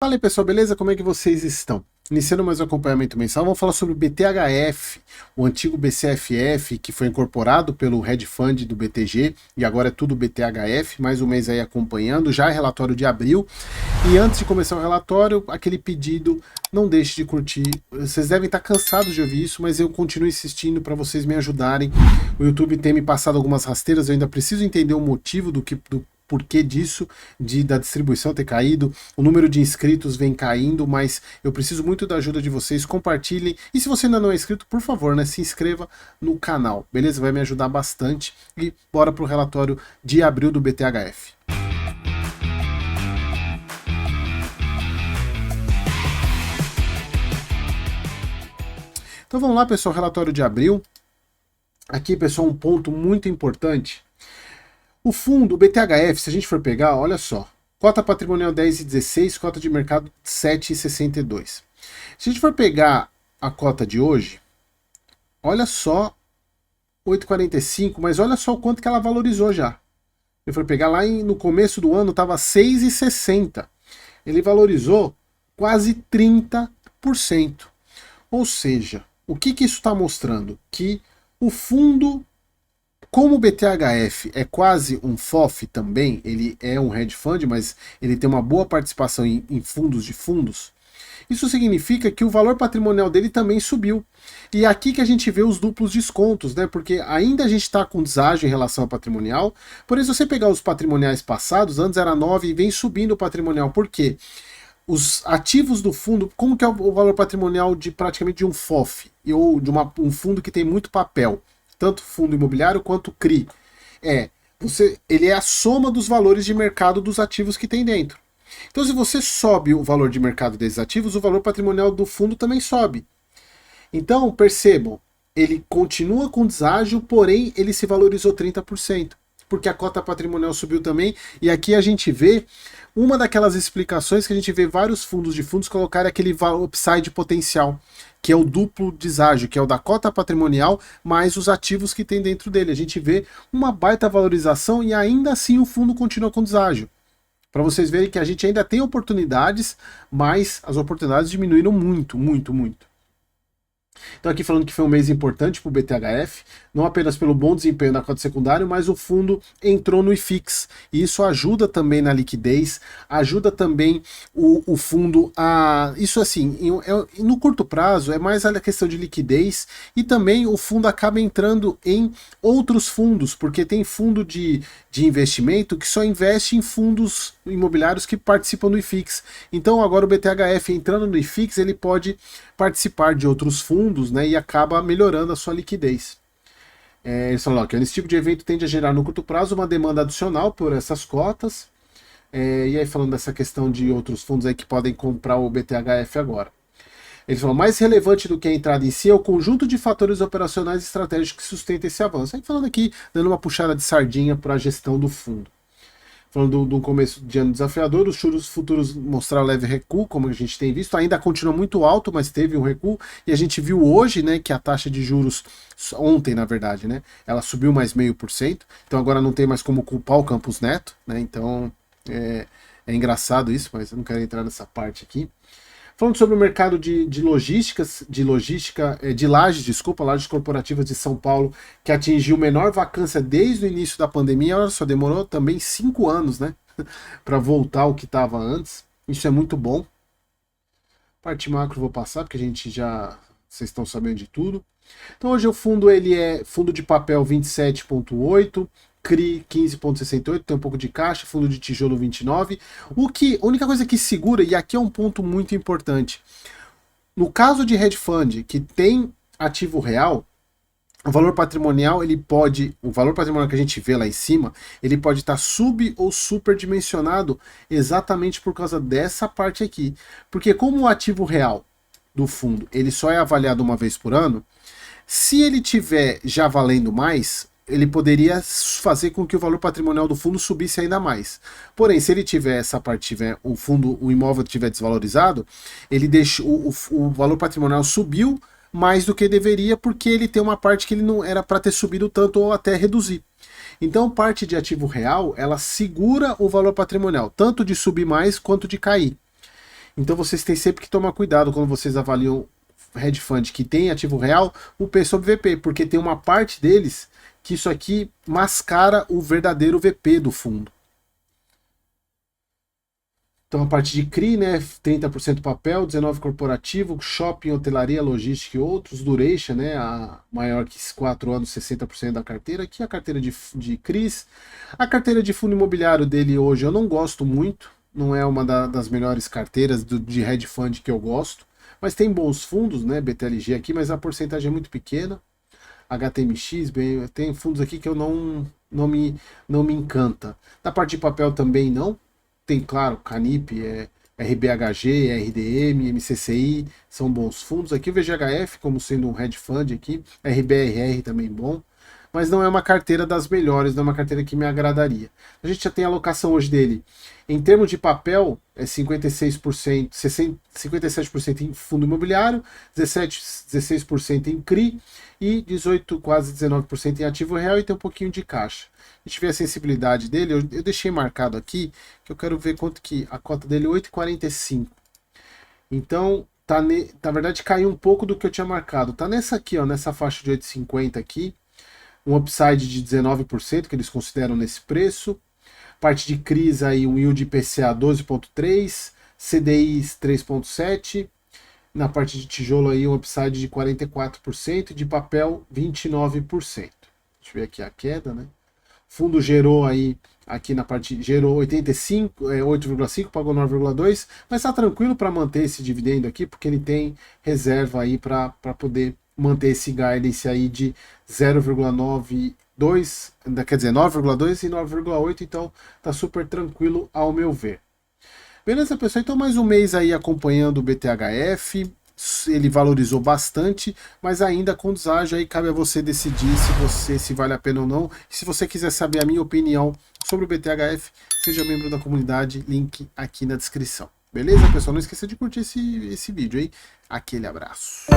Fala aí pessoal, beleza? Como é que vocês estão? Iniciando mais um acompanhamento mensal, vamos falar sobre o BTHF, o antigo BCFF, que foi incorporado pelo Hedge Fund do BTG, e agora é tudo BTHF, mais um mês aí acompanhando, já é relatório de abril. E antes de começar o relatório, aquele pedido, não deixe de curtir. Vocês devem estar cansados de ouvir isso, mas eu continuo insistindo para vocês me ajudarem. O YouTube tem me passado algumas rasteiras, eu ainda preciso entender o motivo do porquê disso, da distribuição ter caído, o número de inscritos vem caindo, mas eu preciso muito da ajuda de vocês, compartilhem, e se você ainda não é inscrito, por favor, né, se inscreva no canal, beleza? Vai me ajudar bastante, e bora pro relatório de abril do BTHF. Então vamos lá, pessoal, relatório de abril. Aqui, pessoal, um ponto muito importante. O fundo, o BTHF, se a gente for pegar, olha só, cota patrimonial 10,16, cota de mercado 7,62. Se a gente for pegar a cota de hoje, olha só 8,45, mas olha só o quanto que ela valorizou já. Se for pegar lá no começo do ano, estava 6,60. Ele valorizou quase 30%. Ou seja, o que isso está mostrando? Que o fundo, como o BTHF é quase um FOF também, ele é um hedge fund, mas ele tem uma boa participação em fundos de fundos, isso significa que o valor patrimonial dele também subiu. E é aqui que a gente vê os duplos descontos, né? Porque ainda a gente está com deságio em relação ao patrimonial. Porém, se você pegar os patrimoniais passados, antes era 9 e vem subindo o patrimonial. Por quê? Os ativos do fundo, como que é o valor patrimonial de praticamente de um FOF, ou de um fundo que tem muito papel, tanto fundo imobiliário quanto CRI, ele é a soma dos valores de mercado dos ativos que tem dentro. Então, se você sobe o valor de mercado desses ativos, o valor patrimonial do fundo também sobe. Então, percebam, ele continua com deságio, porém ele se valorizou 30%, porque a cota patrimonial subiu também, e aqui a gente vê uma daquelas explicações que a gente vê vários fundos de fundos colocarem aquele upside potencial, que é o duplo deságio, que é o da cota patrimonial mais os ativos que tem dentro dele. A gente vê uma baita valorização e ainda assim o fundo continua com deságio. Para vocês verem que a gente ainda tem oportunidades, mas as oportunidades diminuíram muito, muito, muito. Então aqui falando que foi um mês importante para o BTHF, não apenas pelo bom desempenho da cota secundária, mas o fundo entrou no IFIX, e isso ajuda também na liquidez, ajuda também o fundo a... Isso assim, no curto prazo é mais a questão de liquidez, e também o fundo acaba entrando em outros fundos, porque tem fundo de investimento que só investe em fundos imobiliários que participam do IFIX. Então agora o BTHF entrando no IFIX, ele pode participar de outros fundos, né, e acaba melhorando a sua liquidez. Eles falam que esse tipo de evento tende a gerar no curto prazo uma demanda adicional por essas cotas, e aí falando dessa questão de outros fundos aí que podem comprar o BTHF agora. Eles falam, mais relevante do que a entrada em si é o conjunto de fatores operacionais e estratégicos que sustenta esse avanço. Aí falando aqui, dando uma puxada de sardinha para a gestão do fundo. Falando do começo de ano desafiador, os juros futuros mostraram leve recuo, como a gente tem visto, ainda continua muito alto, mas teve um recuo, e a gente viu hoje, né, que a taxa de juros, ontem na verdade, né, ela subiu mais 0,5%, então agora não tem mais como culpar o Campos Neto, né, então é engraçado isso, mas eu não quero entrar nessa parte aqui. Falando sobre o mercado de lajes corporativas de São Paulo, que atingiu menor vacância desde o início da pandemia, olha só, demorou também 5 anos, né, para voltar ao que estava antes. Isso é muito bom. Parte macro vou passar, porque vocês estão sabendo de tudo. Então hoje o fundo ele é fundo de papel 27,8, CRI 15,68, tem um pouco de caixa, fundo de tijolo 29. A única coisa que segura, e aqui é um ponto muito importante, no caso de hedge fund que tem ativo real, o valor patrimonial o valor patrimonial que a gente vê lá em cima, ele pode estar sub ou superdimensionado exatamente por causa dessa parte aqui. Porque como o ativo real do fundo, ele só é avaliado uma vez por ano, se ele tiver já valendo mais, ele poderia fazer com que o valor patrimonial do fundo subisse ainda mais. Porém, se ele tiver essa parte, o imóvel estiver desvalorizado, ele deixa o valor patrimonial subiu mais do que deveria, porque ele tem uma parte que ele não era para ter subido tanto ou até reduzir. Então, parte de ativo real, ela segura o valor patrimonial, tanto de subir mais quanto de cair. Então vocês têm sempre que tomar cuidado quando vocês avaliam hedge fund que tem ativo real, o P sobre VP, porque tem uma parte deles que isso aqui mascara o verdadeiro VP do fundo. Então a parte de CRI, né, 30% papel, 19% corporativo, shopping, hotelaria, logística e outros, duration, né, a maior que 4 anos, 60% da carteira. Aqui a carteira de CRIs. A carteira de fundo imobiliário dele hoje eu não gosto muito, não é uma das melhores carteiras de hedge fund que eu gosto, mas tem bons fundos, né, BTLG aqui, mas a porcentagem é muito pequena. HTMX, bem, tem fundos aqui que eu não me encanta. Na parte de papel também não. Tem, claro, Canip, RBHG, RDM, MCCI, são bons fundos. Aqui o VGHF, como sendo um hedge fund aqui, RBRR também bom, mas não é uma carteira das melhores, não é uma carteira que me agradaria. A gente já tem a alocação hoje dele. Em termos de papel, é 56%, 57% em fundo imobiliário, 16% em CRI e 18%, quase 19% em ativo real, e tem um pouquinho de caixa. A gente vê a sensibilidade dele, eu deixei marcado aqui, que eu quero ver quanto que a cota dele é 8,45. Então, na verdade caiu um pouco do que eu tinha marcado. Tá nessa aqui, ó, nessa faixa de 8,50 aqui, um upside de 19% que eles consideram nesse preço. Parte de CRIs aí, um yield IPCA 12,3, CDI 3,7. Na parte de tijolo aí, um upside de 44%, de papel 29%. Deixa eu ver aqui a queda, né? Fundo gerou aí, aqui na parte, gerou 85, 8,5, pagou 9,2, mas está tranquilo para manter esse dividendo aqui, porque ele tem reserva aí para poder manter esse guidance aí de 0,92, quer dizer, 9,2 e 9,8, então tá super tranquilo ao meu ver. Beleza, pessoal? Então mais um mês aí acompanhando o BTHF, ele valorizou bastante, mas ainda com deságio, aí cabe a você decidir se vale a pena ou não. E se você quiser saber a minha opinião sobre o BTHF, seja membro da comunidade, link aqui na descrição. Beleza, pessoal? Não esqueça de curtir esse vídeo aí. Aquele abraço.